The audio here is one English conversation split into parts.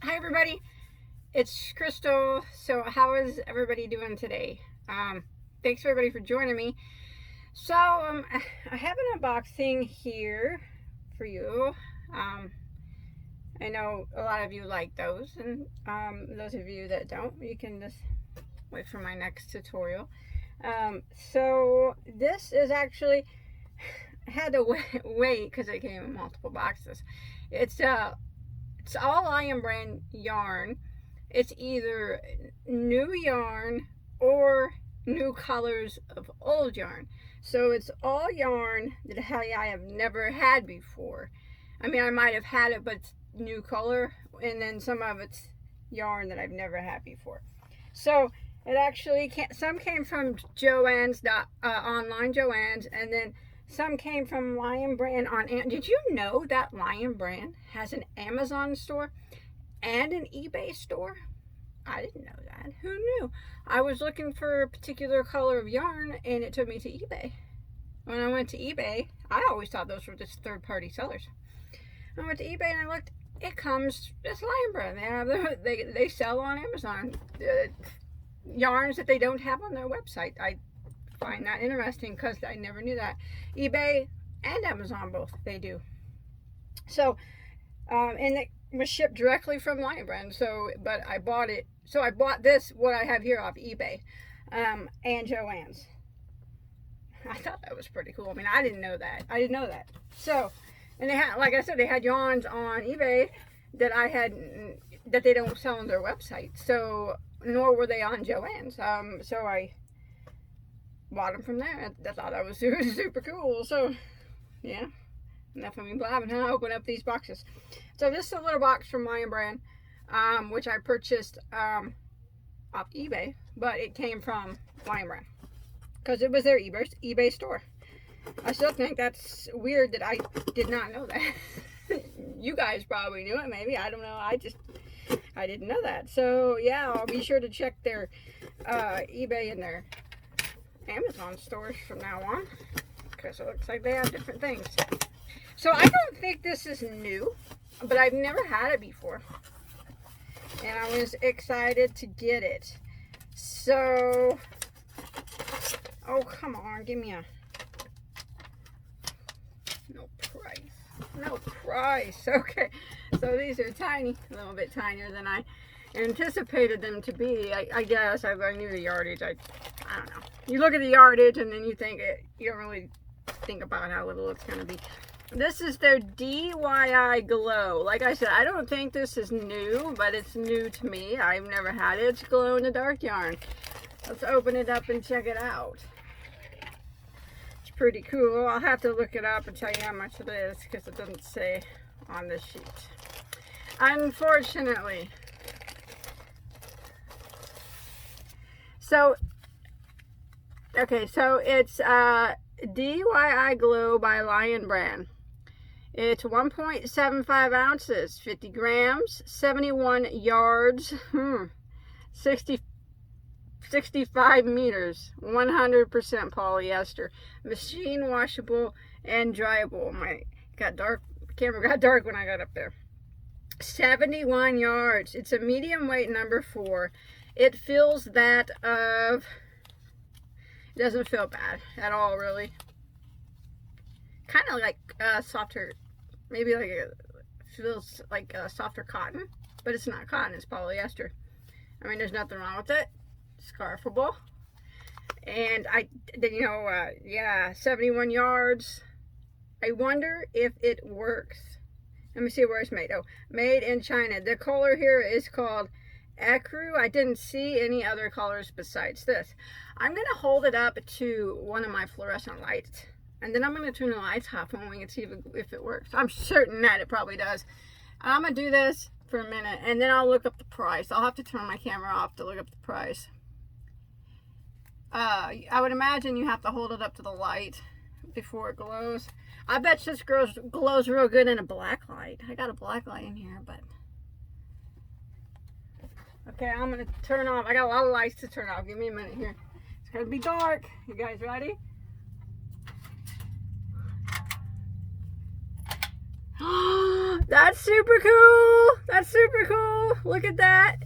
Hi everybody, it's Crystal. So how is everybody doing today? Thanks everybody for joining me. So I have an unboxing here for you. I know a lot of you like those, and those of you that don't, you can just wait for my next tutorial. So this is actually, I had to wait because it came in multiple boxes. It's all Lionbrand yarn. It's either new yarn or new colors of old yarn. So it's all yarn that I have never had before. I mean, I might have had it, but it's new color, and then some of it's yarn that I've never had before. So it actually some came from Joann's online Joann's, and then some came from Lionbrand on. Did you know that Lionbrand has an Amazon store and an eBay store? I didn't know that. Who knew? I was looking for a particular color of yarn and it took me to eBay. When I went to eBay, I always thought those were just third-party sellers. I went to eBay and I looked. It comes just Lionbrand. They sell on Amazon yarns that they don't have on their website. I find that interesting because I never knew that. eBay and Amazon both, they do. So and it was shipped directly from Lionbrand. So but I bought it, so I bought this, what I have here, off eBay and Joann's. I thought that was pretty cool. I mean, I didn't know that. So, and they had, like I said, they had yarns on eBay that they don't sell on their website. So nor were they on Joann's. So I bought them from there. I thought that was super cool. So yeah, enough of me blabbing. I'll open up these boxes. So this is a little box from Lionbrand, which I purchased off eBay, but it came from Lionbrand because it was their eBay store. I still think that's weird that I did not know that. You guys probably knew it, maybe. I don't know. I didn't know that. So yeah, I'll be sure to check their eBay and their Amazon stores from now on, because it looks like they have different things. So I don't think this is new, but I've never had it before, and I was excited to get it. So, oh come on, give me a no price. Okay, so these are tiny, a little bit tinier than I anticipated them to be. I guess I knew the yardage. I don't know. You look at the yardage and then you think you don't really think about how little it's going to be. This is their DIY Glow. Like I said, I don't think this is new, but it's new to me. I've never had it. It's glow in the dark yarn. Let's open it up and check it out. It's pretty cool. I'll have to look it up and tell you how much it is because it doesn't say on this sheet, unfortunately. So, okay, so it's DIY Glow by Lionbrand. It's 1.75 ounces, 50 grams, 71 yards, 65 meters, 100% polyester, machine washable and dryable. Camera got dark when I got up there. 71 yards. It's a medium weight number 4. It feels that of, it doesn't feel bad at all, really. Kind of like softer, maybe like feels like softer cotton, but it's not cotton, it's polyester. I mean, there's nothing wrong with it. Scarfable. And yeah, 71 yards. I wonder if it works. Let me see where it's made. Oh, made in China. The color here is called Ecru. I didn't see any other colors besides this. I'm going to hold it up to one of my fluorescent lights, and then I'm going to turn the lights off and we can see if it works. I'm certain that it probably does. I'm going to do this for a minute, and then I'll look up the price. I'll have to turn my camera off to look up the price. I would imagine you have to hold it up to the light before it glows. I bet this glows real good in a black light. I got a black light in here, but okay, I'm gonna turn off. I got a lot of lights to turn off. Give me a minute here. It's gonna be dark. You guys ready? That's super cool. That's super cool. Look at that.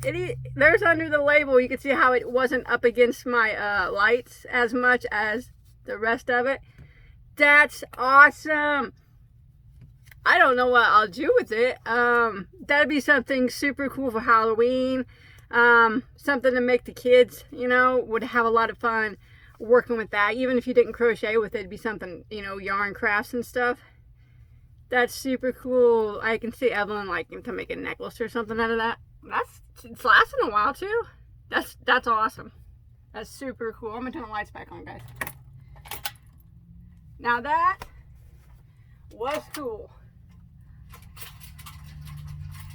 There's under the label. You can see how it wasn't up against my lights as much as the rest of it. That's awesome. I don't know what I'll do with it. That'd be something super cool for Halloween. Something to make the kids, you know, would have a lot of fun working with that. Even if you didn't crochet with it, it'd be something, you know, yarn crafts and stuff. That's super cool. I can see Evelyn liking to make a necklace or something out of that. It's lasting a while too. That's awesome. That's super cool. I'm gonna turn the lights back on, guys. Now that was cool.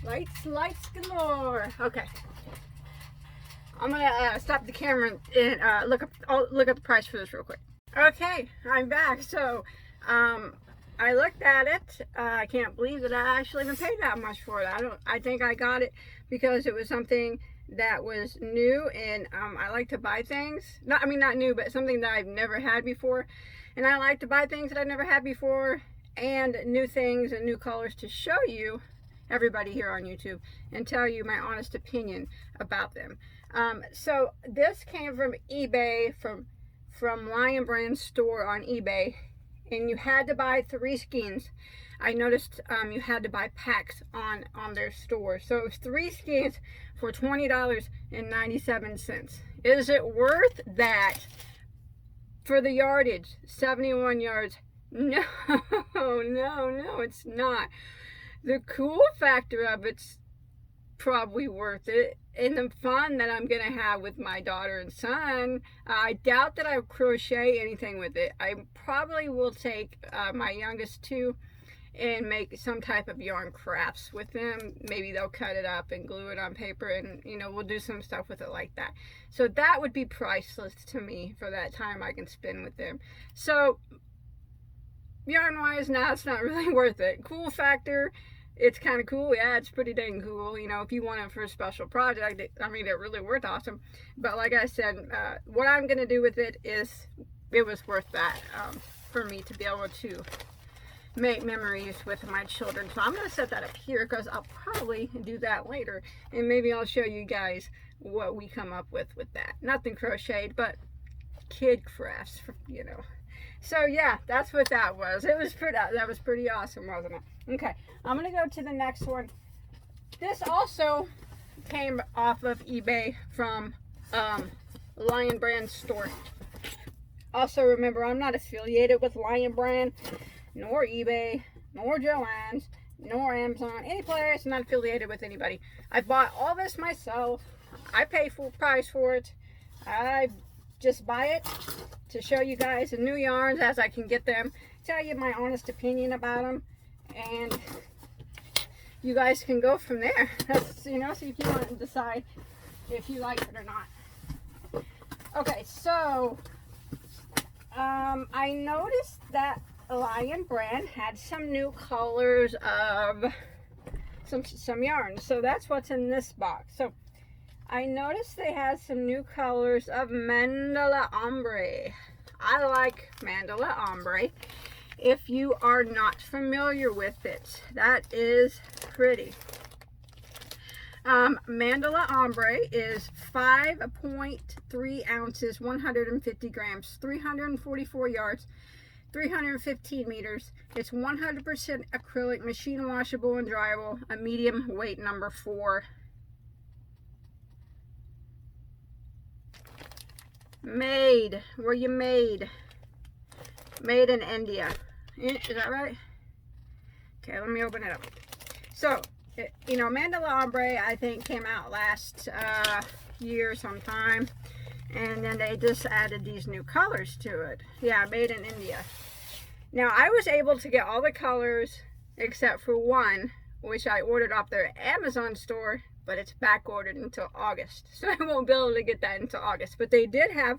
Lights galore. Okay. I'm gonna stop the camera and look up the price for this real quick. Okay, I'm back. So, I looked at it. I can't believe that I actually even paid that much for it. I think I got it because it was something that was new, and I like to buy things. Not new, but something that I've never had before. And I like to buy things that I've never had before, and new things and new colors to show you, everybody here on YouTube, and tell you my honest opinion about them. So this came from eBay, from Lionbrand store on eBay, and you had to buy 3 skeins. I noticed you had to buy packs on their store. So it was 3 skeins for $20.97. Is it worth that for the yardage? 71 yards. No, no, it's not. The cool factor of it's probably worth it, and the fun that I'm gonna have with my daughter and son. I doubt that I'll crochet anything with it. I probably will take my youngest 2 and make some type of yarn crafts with them. Maybe they'll cut it up and glue it on paper, and you know, we'll do some stuff with it like that. So that would be priceless to me for that time I can spend with them. So yarn wise, now it's not really worth it. Cool factor, it's kind of cool. Yeah, it's pretty dang cool. You know, if you want it for a special project, it really worth awesome. But like I said, what I'm going to do with it is, it was worth that for me to be able to make memories with my children. So I'm going to set that up here because I'll probably do that later. And maybe I'll show you guys what we come up with that. Nothing crocheted, but kid crafts, you know. So yeah, that's what that was. That was pretty awesome, wasn't it? Okay, I'm gonna go to the next one. This also came off of eBay from Lionbrand store. Also, remember, I'm not affiliated with Lionbrand, nor eBay, nor Joann's, nor Amazon, any place. I'm not affiliated with anybody. I bought all this myself. I pay full price for it. I just buy it to show you guys the new yarns as I can get them, tell you my honest opinion about them, and you guys can go from there. That's, you know, see if you want to decide if you like it or not. Okay, so I noticed that Lionbrand had some new colors of some yarns, so that's what's in this box. So I noticed they had some new colors of Mandala Ombre. I like Mandala Ombre. If you are not familiar with it, that is pretty. Mandala Ombre is 5.3 ounces, 150 grams, 344 yards, 315 meters. It's 100% acrylic, machine washable and dryable, a medium weight number 4. Made, where you made in India. Is that right? Okay, let me open it up. So, you know, Mandala Ombre, I think, came out last year sometime, and then they just added these new colors to it. Yeah, made in India. Now, I was able to get all the colors except for one, which I ordered off their Amazon store, but it's back ordered until August, so I won't be able to get that until August. But they did have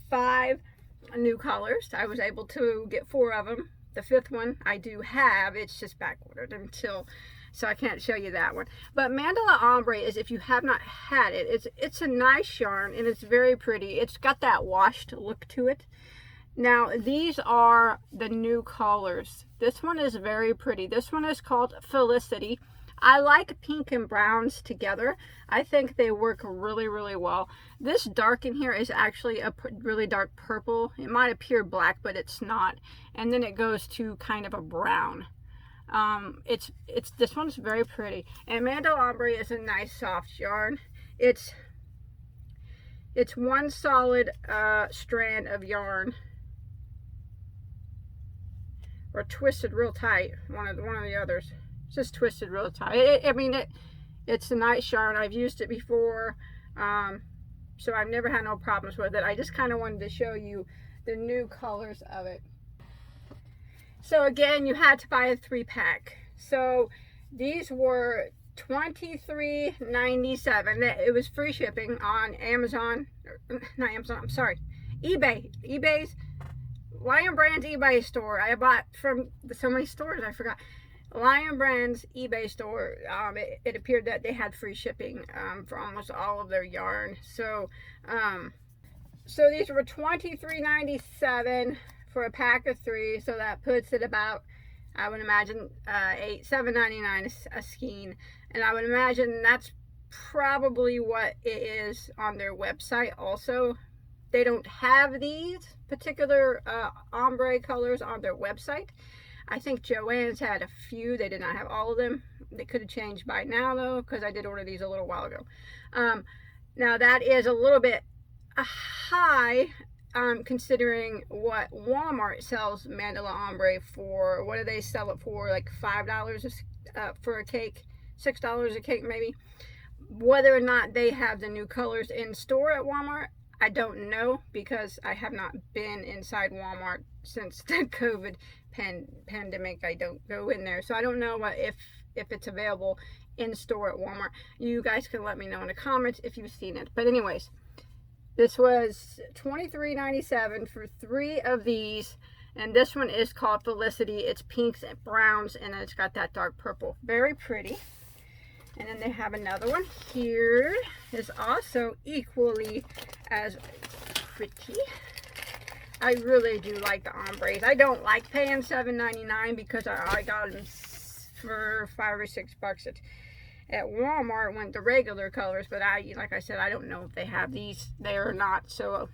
5 new colors. I was able to get 4 of them. The 5th one I do have, it's just back ordered until, so I can't show you that one. But Mandala Ombre is, if you have not had it, it's a nice yarn, and it's very pretty. It's got that washed look to it. Now, these are the new colors. This one is very pretty. This one is called Felicity. I like pink and browns together. I think they work really, really well. This dark in here is actually a really dark purple. It might appear black, but it's not. And then it goes to kind of a brown. This one's very pretty. And Mandala Ombre is a nice soft yarn. It's one solid strand of yarn, or twisted real tight. One of the others. It's just twisted real tight. It's a nice yarn. I've used it before, so I've never had no problems with it. I just kind of wanted to show you the new colors of it. So again, you had to buy a 3-pack. So these were $23.97. It was free shipping on Amazon. Not Amazon. I'm sorry, eBay. eBay's Lionbrand's eBay store. I bought from so many stores I forgot. Lionbrand's eBay store. It appeared that they had free shipping for almost all of their yarn. So these were $23.97 for a pack of 3. So that puts it about, I would imagine, $7.99 a skein. And I would imagine that's probably what it is on their website also. They don't have these particular ombre colors on their website. I think Joann's had a few. They did not have all of them. They could have changed by now, though, because I did order these a little while ago. Now, that is a little bit high, considering what Walmart sells Mandala Ombre for. What do they sell it for? Like $5 for a cake? $6 a cake, maybe? Whether or not they have the new colors in store at Walmart, I don't know, because I have not been inside Walmart since the COVID pandemic. I don't go in there, so I don't know if it's available in store at Walmart. You guys can let me know in the comments if you've seen it. But anyways, this was $23.97 for 3 of these, and this one is called Felicity. It's pinks and browns, and it's got that dark purple. Very pretty. And then they have another one here. Is also equally as pretty. I really do like the ombres. I don't like paying $7.99 because I got them for $5 or $6 at Walmart when the regular colors. But like I said, I don't know if they have these there or not. So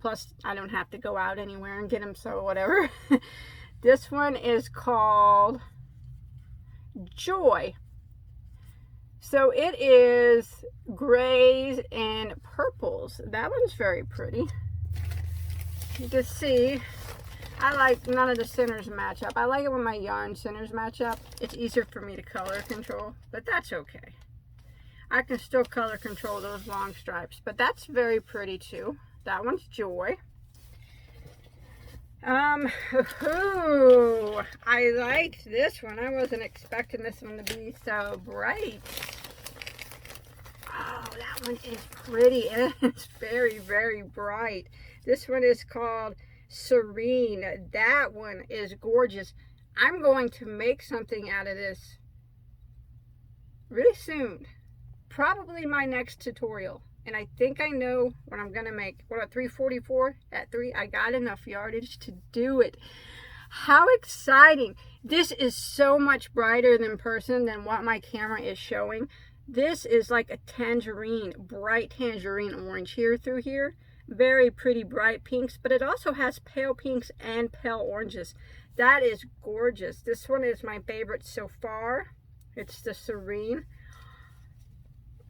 plus I don't have to go out anywhere and get them. So whatever. This one is called Joy. So it is grays and purples. That one's very pretty. You can see, I like none of the centers match up. I like it when my yarn centers match up. It's easier for me to color control, but that's okay. I can still color control those long stripes, but that's very pretty too. That one's Joy. I liked this one. I wasn't expecting this one to be so bright. Oh, that one is pretty. It's very, very bright. This one is called Serene. That one is gorgeous. I'm going to make something out of this really soon. Probably my next tutorial. And I think I know what I'm going to make. What, at 344? At 3, I got enough yardage to do it. How exciting. This is so much brighter in person than what my camera is showing. This is like a tangerine, bright tangerine orange here through here. Very pretty bright pinks, but it also has pale pinks and pale oranges. That is gorgeous. This one is my favorite so far. It's the Serene.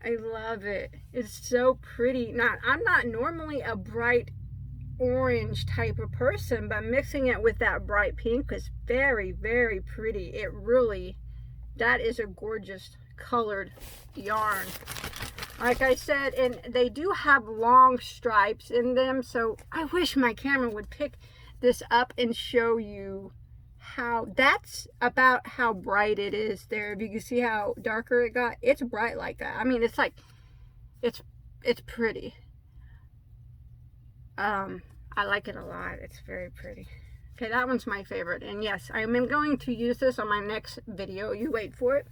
I love it. It's so pretty. Now, I'm not normally a bright orange type of person, but mixing it with that bright pink is very, very pretty. It really, that is a gorgeous colored yarn. Like I said, and they do have long stripes in them, so I wish my camera would pick this up and show you how, that's about how bright it is there. If you can see how darker it got, it's bright like that. I mean, it's like, it's pretty. I like it a lot. It's very pretty. Okay, that one's my favorite. And yes, I am going to use this on my next video. You wait for it.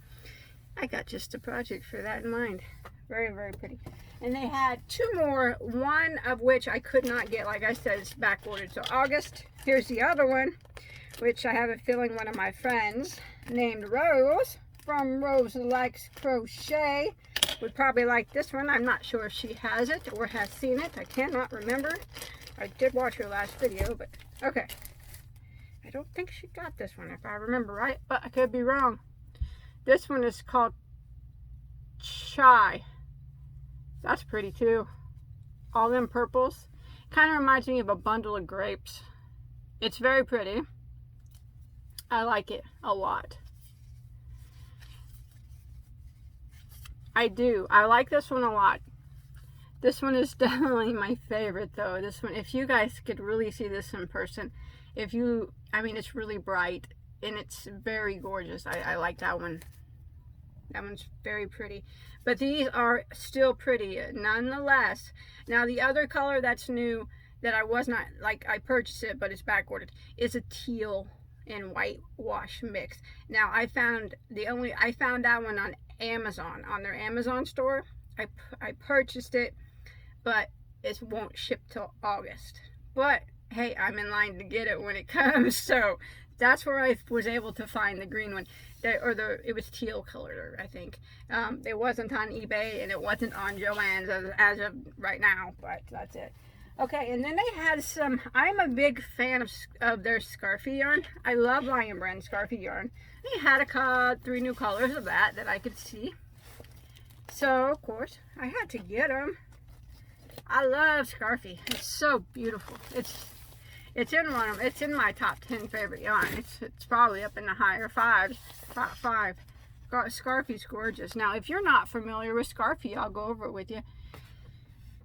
I got just a project for that in mind. Very, very pretty. And they had 2 more, one of which I could not get. Like I said, it's back ordered. So August, here's the other one, which I have a feeling one of my friends named Rose from Rose Likes Crochet would probably like this one. I'm not sure if she has it or has seen it. I cannot remember. I did watch her last video, but okay. I don't think she got this one if I remember right, but I could be wrong. This one is called Chai. That's pretty too. All them purples. Kind of reminds me of a bundle of grapes. It's very pretty. I like it a lot. I do. I like this one a lot. This one is definitely my favorite though. This one, if you guys could really see this in person, I mean, it's really bright and it's very gorgeous. I like that one. That one's very pretty. But these are still pretty nonetheless. Now the other color that's new that I was not, like I purchased it but it's back ordered, is a teal and white wash mix. Now I found that one on Amazon, on their Amazon store. I purchased it, but it won't ship till August. But hey, I'm in line to get it when it comes, so that's where I was able to find the green one. It was teal color, I think. It wasn't on eBay and it wasn't on Joann's as of right now, but that's it. Okay, and then they had some, I'm a big fan of their Scarfie yarn. I love Lionbrand Scarfie yarn. They had 3 new colors of that I could see. So, of course, I had to get them. I love Scarfie. It's so beautiful. It's in my top 10 favorite yarn. It's probably up in the higher fives, top 5. Scarfie's gorgeous. Now, if you're not familiar with Scarfie, I'll go over it with you.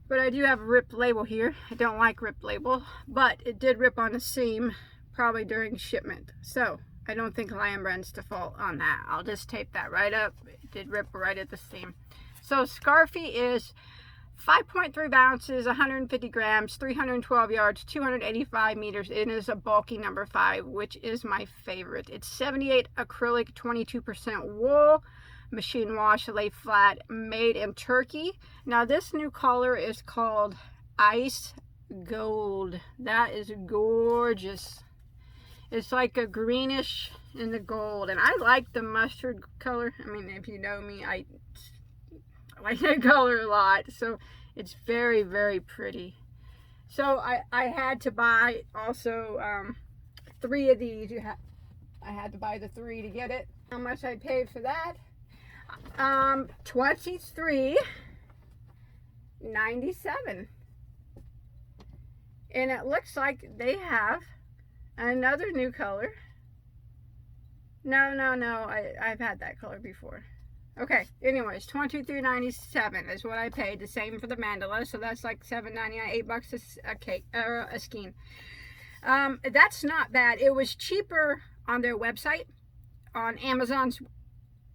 But I do have a ripped label here. I don't like ripped label, but it did rip on the seam probably during shipment. So I don't think Lionbrand's to fault on that. I'll just tape that right up. It did rip right at the seam. So Scarfie is 5.3 ounces, 150 grams, 312 yards, 285 meters. It is a bulky number 5, which is my favorite. It's 78 acrylic, 22% wool, machine wash, lay flat, made in Turkey. Now this new color is called Ice Gold. That is gorgeous. It's like a greenish in the gold, and I like the mustard color. I mean, if you know me, I like that color a lot, so it's very, very pretty. So I had to buy also 3 of these. I had to buy the 3 to get it. How much I paid for that? $23.97. And it looks like they have another new color. No, I've had that color before. Okay, anyways, $23.97 is what I paid. The same for the Mandala, so that's like $7.99, $8 a cake or a skein. That's not bad. It was cheaper on their website, on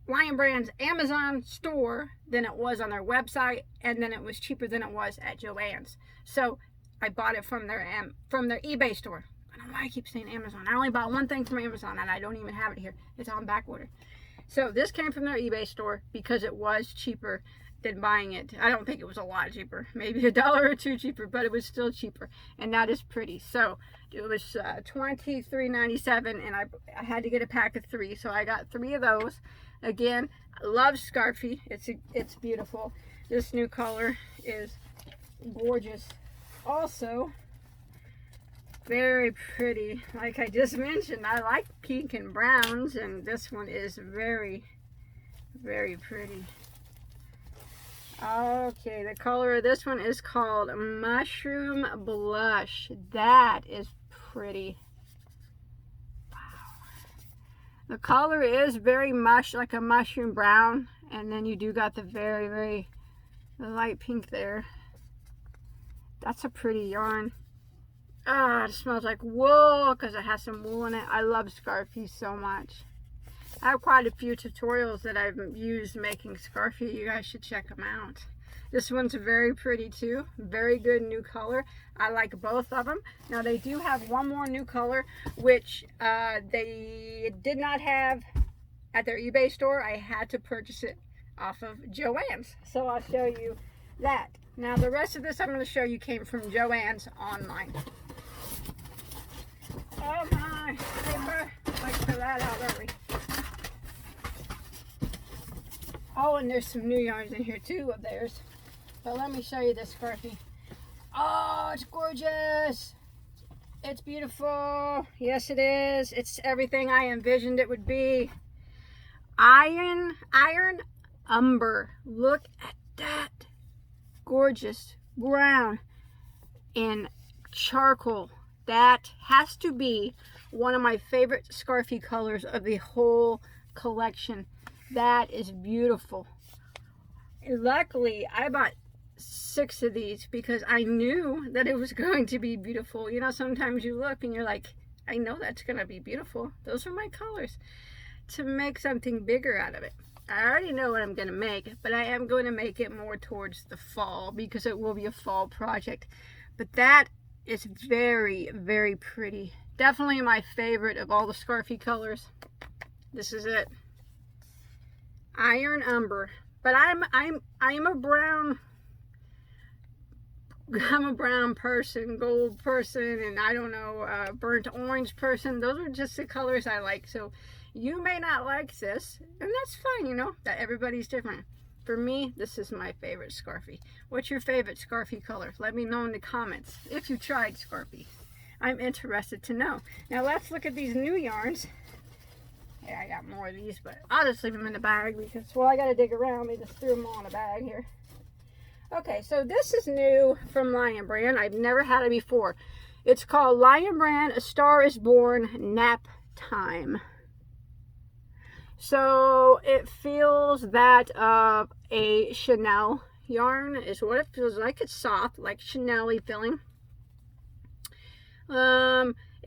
Lionbrand's Amazon store, than it was on their website, and then it was cheaper than it was at Joann's. So I bought it from their eBay store. I don't know why I keep saying Amazon. I only bought one thing from Amazon, and I don't even have it here. It's on back order. So this came from their eBay store because it was cheaper than buying it. I don't think it was a lot cheaper, maybe $1 or $2 cheaper, but it was still cheaper, and that is pretty. So it was $23.97, and I had to get a pack of 3, so I got 3 of those. Again, I love Scarfie. It's beautiful. This new color is gorgeous. Also, very pretty. Like I just mentioned, I like pink and browns, and this one is very, very pretty. Okay, the color of this one is called Mushroom Blush. That is pretty. Wow. The color is very like a mushroom brown, and then you do got the very, very light pink there. That's a pretty yarn. It smells like wool because it has some wool in it. I love Scarfie so much. I have quite a few tutorials that I've used making Scarfie. You guys should check them out. This one's very pretty too. Very good new color. I like both of them. Now they do have one more new color, which they did not have at their eBay store. I had to purchase it off of Joann's. So I'll show you that. Now the rest of this I'm going to show you came from Joann's online. Oh my paper. Let's throw that out early. Oh, and there's some new yarns in here too of theirs. But let me show you this scarfie. Oh, it's gorgeous. It's beautiful. Yes, it is. It's everything I envisioned it would be. Iron Umber. Look at that. Gorgeous brown and charcoal. That has to be one of my favorite scarfie colors of the whole collection. That is beautiful. Luckily, I bought 6 of these because I knew that it was going to be beautiful. You know, sometimes you look and you're like, I know that's going to be beautiful. Those are my colors. To make something bigger out of it. I already know what I'm going to make, but I am going to make it more towards the fall because it will be a fall project. But that is very, very pretty. Definitely my favorite of all the scarfie colors. This is it. Iron Umber. But I'm a brown person, gold person, and I don't know, burnt orange person. Those are just the colors I like. So you may not like this, and that's fine, you know, that everybody's different. For me, this is my favorite scarfie. What's your favorite scarfie color? Let me know in the comments if you tried scarfie. I'm interested to know. Now let's look at these new yarns. Yeah, I got more of these, but I'll just leave them in the bag because, well, I got to dig around. They just threw them all in a bag here. Okay, so this is new from Lionbrand. I've never had it before. It's called Lionbrand A Star Is Born Nap Time. So it feels that of a Chanel yarn is what it feels like. It's soft, like Chanel-y feeling.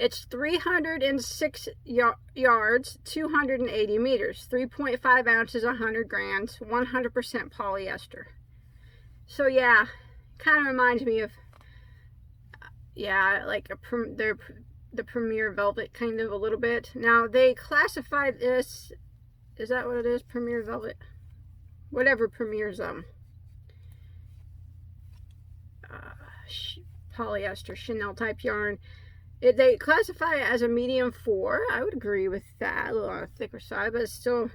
It's 306 yards, 280 meters, 3.5 ounces, 100 grams, 100% polyester. So yeah, kind of reminds me of, yeah, like the Premier Velvet kind of a little bit. Now they classify this, is that what it is? Premier Velvet? Whatever Premier's polyester Chanel type yarn. They classify it as a medium 4. I would agree with that. A little on the thicker side, but it's still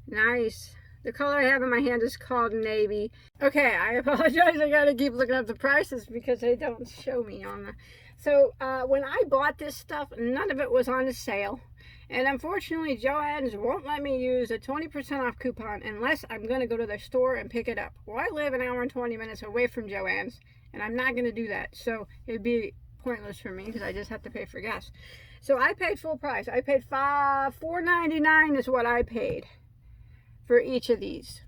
nice. The color I have in my hand is called Navy. Okay, I apologize. I gotta keep looking up the prices because they don't show me on the... So when I bought this stuff, none of it was on sale. And unfortunately, Joann's won't let me use a 20% off coupon unless I'm going to go to their store and pick it up. Well, I live an hour and 20 minutes away from Joann's, and I'm not going to do that. So it'd be pointless for me because I just have to pay for gas. So I paid full price. I paid $4.99 is what I paid for each of these.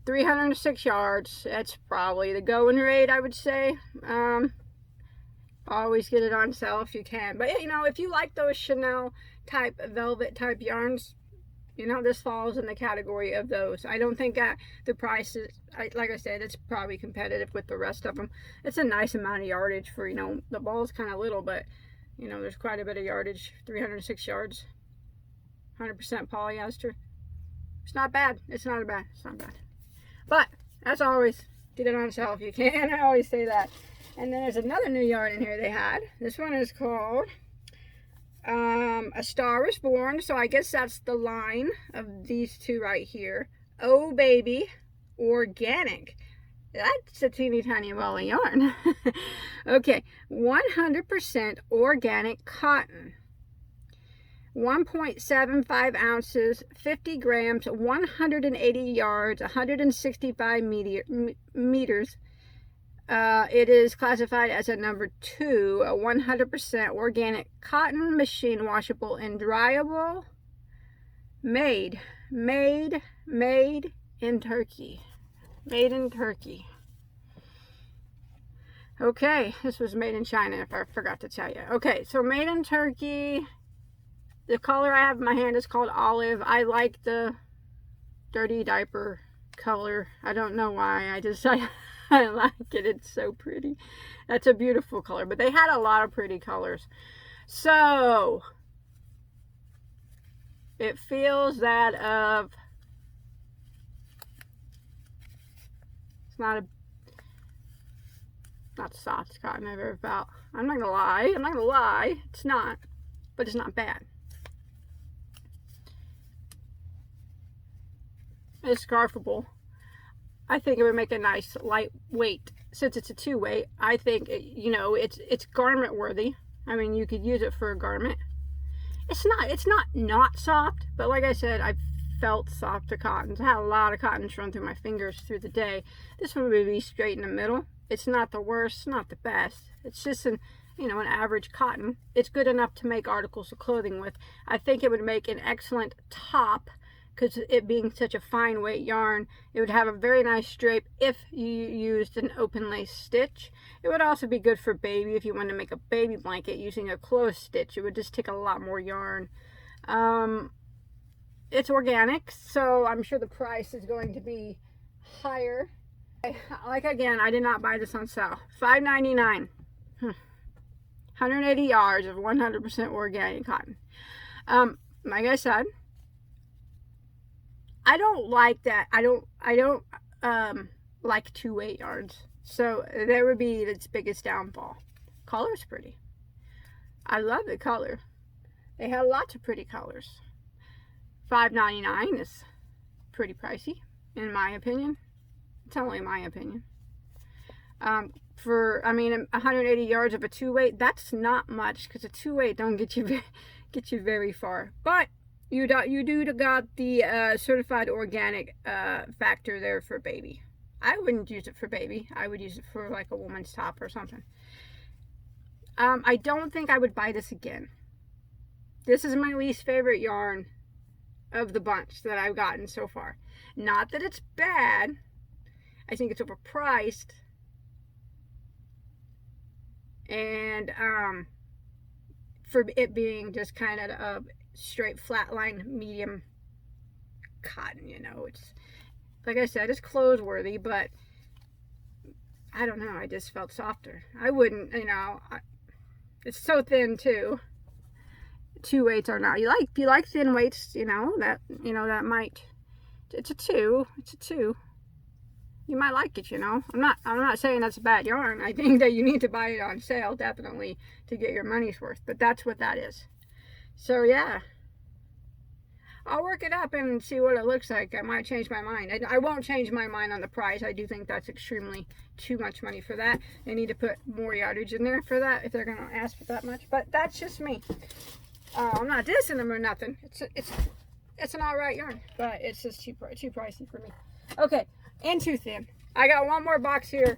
306 yards. That's probably the going rate, I would say. Always get it on sale if you can. But, you know, if you like those Chanel type, velvet type yarns, you know, this falls in the category of those. I don't think the price is, like I said, it's probably competitive with the rest of them. It's a nice amount of yardage for, you know, the ball's kind of little, but, you know, there's quite a bit of yardage. 306 yards, 100% polyester. It's not bad. It's not bad. It's not bad. But, as always, get it on sale if you can. I always say that. And then there's another new yarn in here they had. This one is called A Star Is Born. So I guess that's the line of these two right here. Oh Baby Organic. That's a teeny tiny ball of yarn. Okay, 100% organic cotton. 1.75 ounces, 50 grams, 180 yards, 165 meters. It is classified as a number 2, a 100% organic cotton, machine washable and dryable, made in Turkey. Made in Turkey. Okay, this was made in China, if I forgot to tell you. Okay, so made in Turkey. The color I have in my hand is called Olive. I like the dirty diaper color. I don't know why. I like it. It's so pretty. That's a beautiful color. But they had a lot of pretty colors. So, It feels that of, it's not the softest cotton I've ever felt. I'm not gonna lie, it's not, but it's not bad. It's scarfable. I think it would make a nice lightweight. Since it's a 2-weight, I think you know, it's garment worthy. I mean, you could use it for a garment. It's not soft, but like I said, I felt softer cottons. I had a lot of cottons run through my fingers through the day. This one would be straight in the middle. It's not the worst, not the best. It's just an average cotton. It's good enough to make articles of clothing with. I think it would make an excellent top, because it being such a fine weight yarn, it would have a very nice drape if you used an open lace stitch. It would also be good for baby if you want to make a baby blanket using a closed stitch. It would just take a lot more yarn. It's organic, so I'm sure the price is going to be higher. Like, again, I did not buy this on sale. $5.99. 180 yards of 100% organic cotton. Like I said, I don't like that. I don't like 2-weight yarns. So there would be its biggest downfall. Color's pretty. I love the color. They have lots of pretty colors. $5.99 is pretty pricey, in my opinion. It's only my opinion. For 180 yards of a 2-weight, that's not much, because a 2-weight don't get you very far. But you do got the certified organic factor there for baby. I wouldn't use it for baby. I would use it for like a woman's top or something. I don't think I would buy this again. This is my least favorite yarn of the bunch that I've gotten so far. Not that it's bad. I think it's overpriced. And for it being just kind of a straight flatline medium cotton, it's, like I said, it's clothes worthy, but I don't know, I just felt softer. I wouldn't, it's so thin too. 2-weights are not. If you like thin weights, that might, it's a 2. You might like it, I'm not saying that's a bad yarn. I think that you need to buy it on sale, definitely, to get your money's worth. But that's what that is. So yeah, I'll work it up and see what it looks like. I might change my mind. I won't change my mind on the price. I do think that's extremely too much money for that. They need to put more yardage in there for that if they're going to ask for that much. But that's just me. I'm not dissing them or nothing. It's an alright yarn, but it's just too pricey for me. Okay, and too thin. I got one more box here.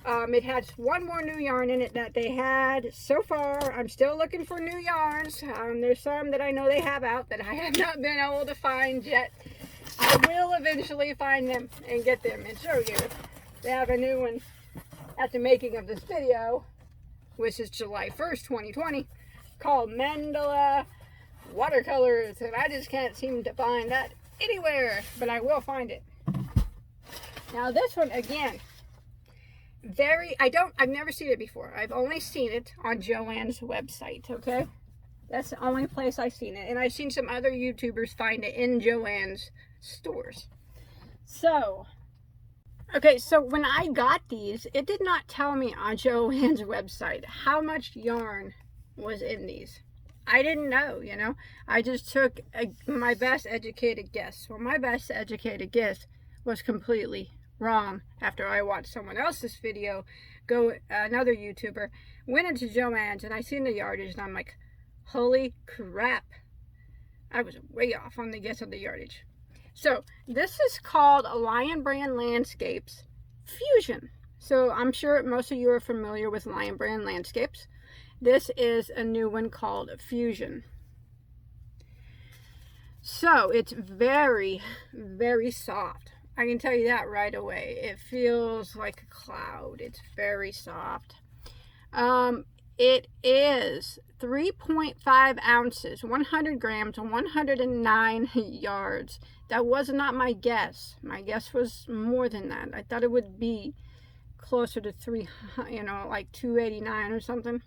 It has one more new yarn in it that they had so far. I'm still looking for new yarns. There's some that I know they have out that I have not been able to find yet. I will eventually find them and get them and show you. They have a new one at the making of this video, which is July 1st, 2020, called Mandala Watercolors, and I just can't seem to find that anywhere, but I will find it. Now this one, again, I've never seen it before. I've only seen it on Joann's website, okay? That's the only place I've seen it. And I've seen some other YouTubers find it in Joann's stores. So, okay, so when I got these, it did not tell me on Joann's website how much yarn was in these. I didn't know, I just took my best educated guess. Well, my best educated guess was completely wrong after I watched someone else's video. Another YouTuber went into Joann's, and I seen the yardage, and I'm like, holy crap, I was way off on the guess of the yardage. So this is called Lionbrand Landscapes Fusion. So I'm sure most of you are familiar with Lionbrand Landscapes. This is a new one called Fusion. So it's very, very soft. I can tell you that right away. It feels like a cloud. It's very soft. It is 3.5 ounces, 100 grams, 109 yards. That was not my guess. My guess was more than that. I thought it would be closer to 300, like 289 or something.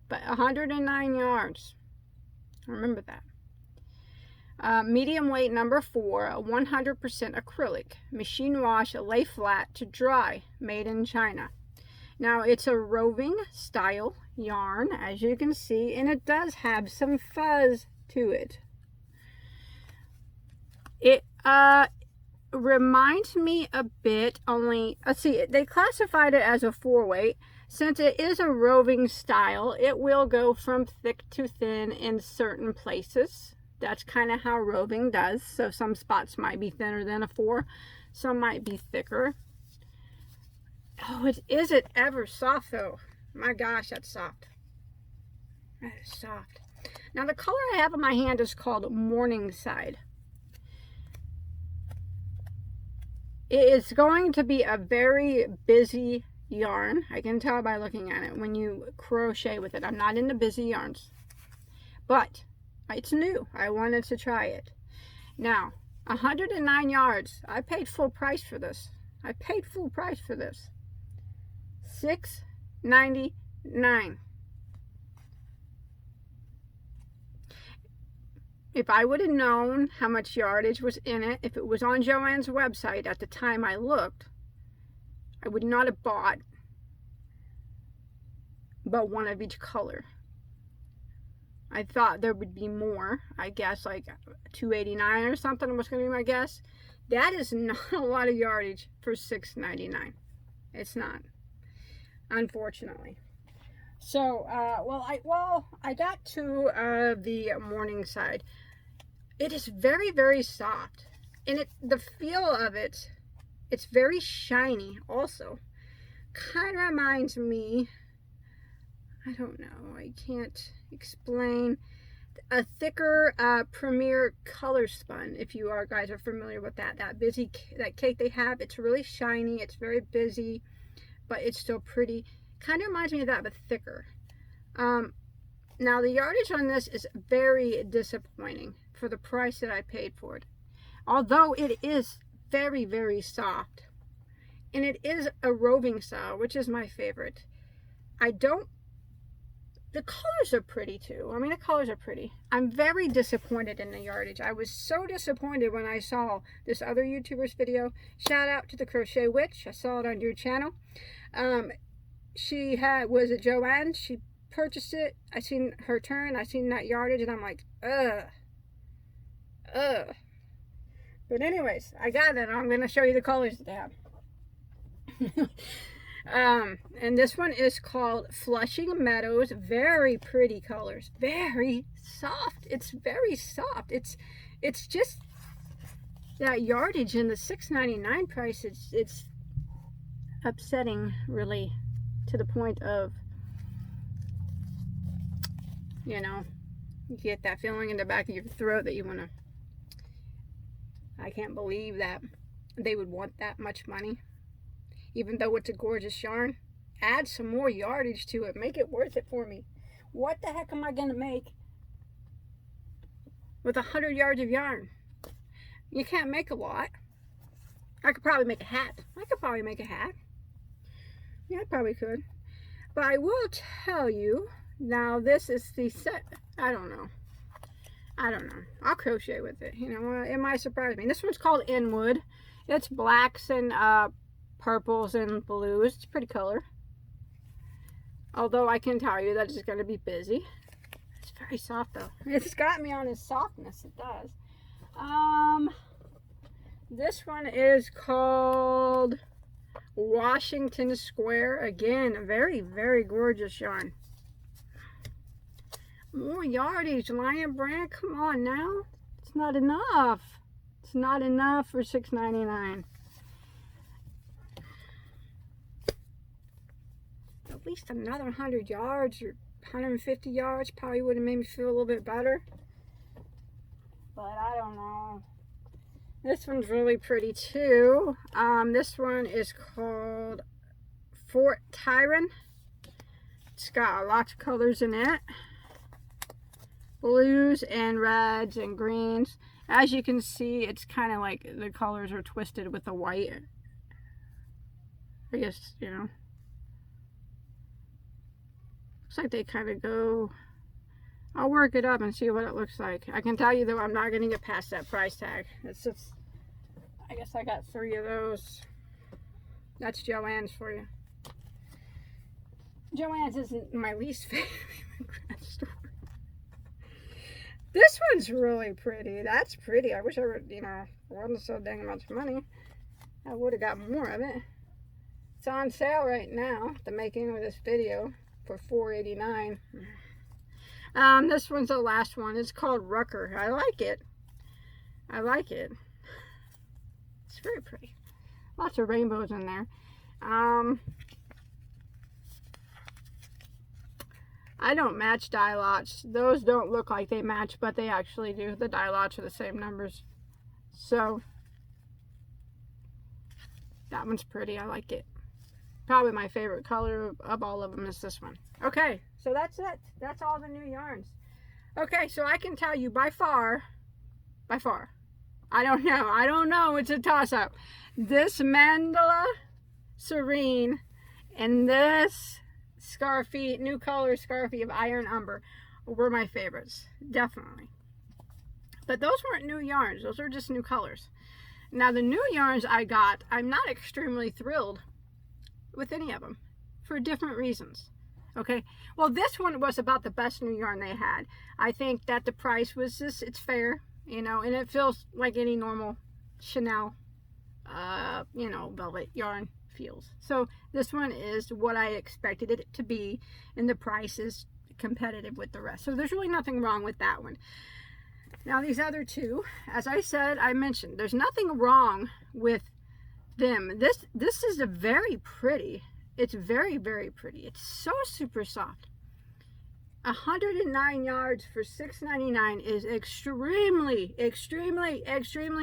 But 109 yards. Remember that. Medium weight number 4, 100% acrylic, machine wash, lay flat to dry, made in China. Now it's a roving style yarn, as you can see, and it does have some fuzz to it. It reminds me a bit, only, let's see, they classified it as a 4-weight. Since it is a roving style, it will go from thick to thin in certain places. That's kind of how roving does. So some spots might be thinner than a 4, some might be thicker. Oh, is it ever soft though? My gosh, that's soft. That is soft. Now the color I have in my hand is called Morningside. It is going to be a very busy yarn. I can tell by looking at it when you crochet with it. I'm not into busy yarns, but it's new. I wanted to try it. Now, 109 yards. I paid full price for this. I paid full price for this. $6.99. If I would have known how much yardage was in it, if it was on Joann's website at the time I looked, I would not have bought but one of each color. I thought there would be more. I guess like $2.89 or something was going to be my guess. That is not a lot of yardage for $6.99. It's not, unfortunately. So, I got to the Morningside. It is very, very soft, and the feel of it, it's very shiny. Also, kind of reminds me, I don't know, I can't explain, a thicker Premier Color Spun. If you guys are familiar with that cake they have, it's really shiny. It's very busy, but it's still pretty. Kind of reminds me of that, but thicker. Now the yardage on this is very disappointing for the price that I paid for it. Although it is very, very soft, and it is a roving style, which is my favorite. The colors are pretty too. I mean, the colors are pretty. I'm very disappointed in the yardage. I was so disappointed when I saw this other YouTuber's video. Shout out to the Crochet Witch. I saw it on your channel. Was it Joanne? She purchased it. I seen her turn. I seen that yardage, and I'm like, ugh. But anyways, I got it. I'm going to show you the colors that they have. And this one is called Flushing Meadows. Very pretty colors. Very soft. It's very soft. It's just that yardage and the $6.99 price. It's upsetting, really, to the point of, you get that feeling in the back of your throat that you want to. I can't believe that they would want that much money. Even though it's a gorgeous yarn, add some more yardage to it. Make it worth it for me. What the heck am I going to make with 100 yards of yarn? You can't make a lot. I could probably make a hat. Yeah, I probably could. But I will tell you, now this is the set. I don't know. I'll crochet with it. It might surprise me. This one's called Inwood. It's blacks and purples and blues. It's a pretty color. Although I can tell you that it's going to be busy. It's very soft though. It's got me on its softness. It does. This one is called Washington Square. Again, a very, very gorgeous yarn. More yardage, Lionbrand. Come on now. It's not enough. It's not enough for $6.99. At least another 100 yards or 150 yards probably would have made me feel a little bit better. But I don't know. This one's really pretty too. This one is called Fort Tyron. It's got lots of colors in it. Blues and reds and greens. As you can see, it's kind of like the colors are twisted with the white. I guess, looks like they kind of go I'll work it up and see what it looks like. I can tell you though, I'm not going to get past that price tag. It's just, I guess I got 3 of those. That's Joann's for you. Joann's isn't my least favorite craft store. This one's really pretty. That's pretty. I wish I would, you know, it wasn't so dang much money. I would have got more of it. It's on sale right now, the making of this video, for $4.89. This one's the last one. It's called Rucker. I like it. I like it. It's very pretty. Lots of rainbows in there. I don't match die lots. Those don't look like they match, but they actually do. The die lots are the same numbers. So, that one's pretty. I like it. Probably my favorite color of all of them is this one. Okay, so that's it. That's all the new yarns. Okay, so I can tell you by far, I don't know, it's a toss-up. This Mandala Serene and this Scarfie, new color Scarfie of Iron Umber were my favorites, definitely. But those weren't new yarns, those are just new colors. Now the new yarns I got, I'm not extremely thrilled with any of them for different reasons. Okay, well this one was about the best new yarn they had. I think that the price was just, it's fair, you know, and it feels like any normal Chanel, you know, velvet yarn feels. So this one is what I expected it to be, and the price is competitive with the rest. So there's really nothing wrong with that one. Now these other two, as I said, I mentioned, there's nothing wrong with them. This is a very pretty. It's very, very pretty. It's so super soft. 109 yards for $6.99 is extremely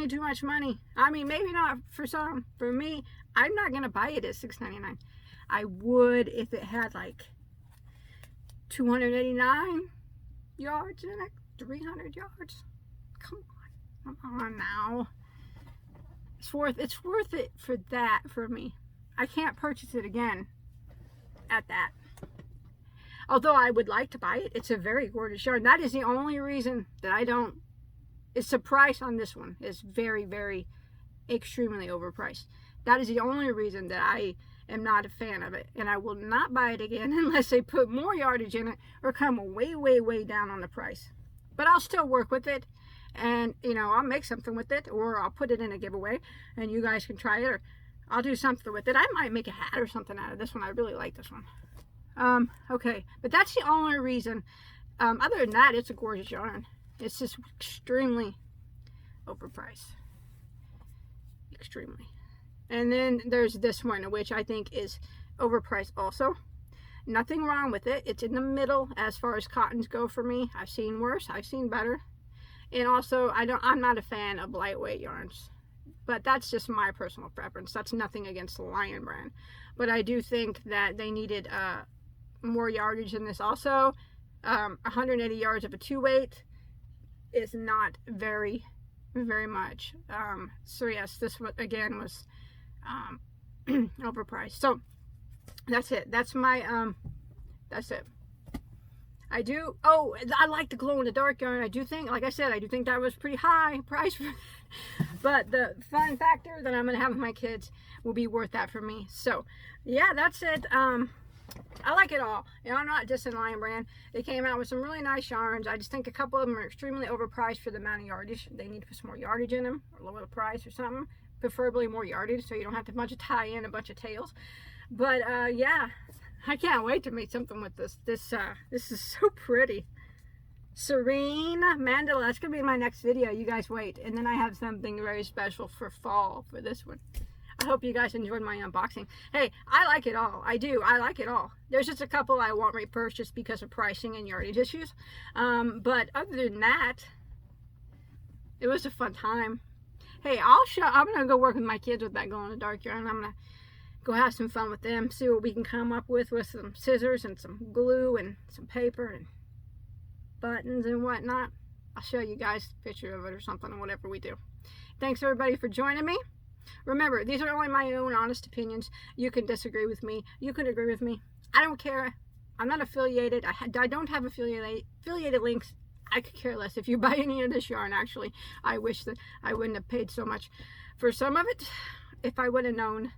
too much money. I mean, maybe not for some. For me, I'm not gonna buy it at $6.99. I would if it had like 289 yards in it, 300 yards. Come on now. It's worth it for that for me. I can't purchase it again at that. Although I would like to buy it. It's a very gorgeous yarn. That is the only reason that I don't. It's the price on this one is very, very extremely overpriced. That is the only reason that I am not a fan of it. And I will not buy it again unless they put more yardage in it or come way, way, way down on the price. But I'll still work with it. And, you know, I'll make something with it, or I'll put it in a giveaway and you guys can try it, or I'll do something with it. I might make a hat or something out of this one. I really like this one. Okay, but that's the only reason. Other than that, it's a gorgeous yarn. It's just extremely overpriced. Extremely. And then there's this one, which I think is overpriced also. Nothing wrong with it. It's in the middle as far as cottons go for me. I've seen worse. I've seen better. And also, I'm not a fan of lightweight yarns. But that's just my personal preference. That's nothing against the Lionbrand. But I do think that they needed more yardage in this also. 180 yards of a 2-weight is not very, very much. So yes, this one again was overpriced. So that's it. That's my, that's it. I like the glow in the dark yarn. I do think, like I said, I do think that was pretty high price for but the fun factor that I'm going to have with my kids will be worth that for me. So, yeah, that's it. I like it all. You know, I'm not just in Lionbrand. They came out with some really nice yarns. I just think a couple of them are extremely overpriced for the amount of yardage. They need to put some more yardage in them, or lower the price or something. Preferably more yardage, so you don't have to tie in a bunch of tails. But, yeah. I can't wait to make something with this. This is so pretty. Serene Mandala. That's going to be in my next video. You guys wait. And then I have something very special for fall for this one. I hope you guys enjoyed my unboxing. Hey, I like it all. I do. I like it all. There's just a couple I won't repurchase because of pricing and yardage issues. But other than that, it was a fun time. Hey, I'm going to go work with my kids with that glow in the dark yarn. I'm going to go have some fun with them, see what we can come up with some scissors and some glue and some paper and buttons and whatnot. I'll show you guys a picture of it or something, or whatever we do. Thanks everybody for joining me. Remember, these are only my own honest opinions. You can disagree with me. You can agree with me. I don't care. I'm not affiliated. I don't have affiliated links. I could care less if you buy any of this yarn. Actually, I wish that I wouldn't have paid so much for some of it if I would have known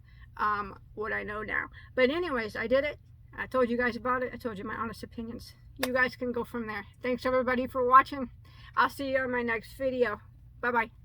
what I know now. But anyways, I did it. I told you guys about it. I told you my honest opinions. You guys can go from there. Thanks everybody for watching. I'll see you on my next video. Bye bye.